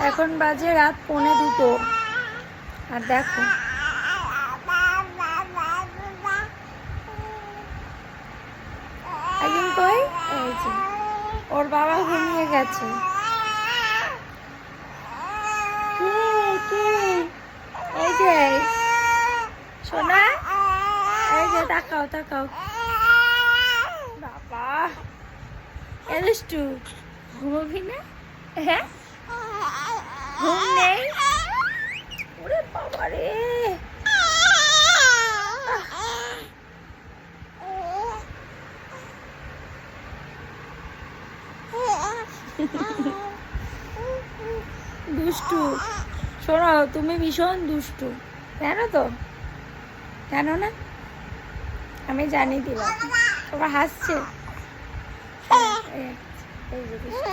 এখন বাজে রাত 1:45। আর দেখো একদিন কই এই যে ওর বাবা ঘুমিয়ে গেছে। এই যে সোনা, এই যে তাকাও তাকাও বাবা, এলিষ্টু ঘুমবি না? হ্যাঁ ঘুম নেই? ওরে বাবা রে, দুষ্টু। শোনো তুমি ভীষণ দুষ্টু, জানো তো? জানো না? আমি জানি দিলাম। তোমার হাসছে। এই যে দুষ্টু।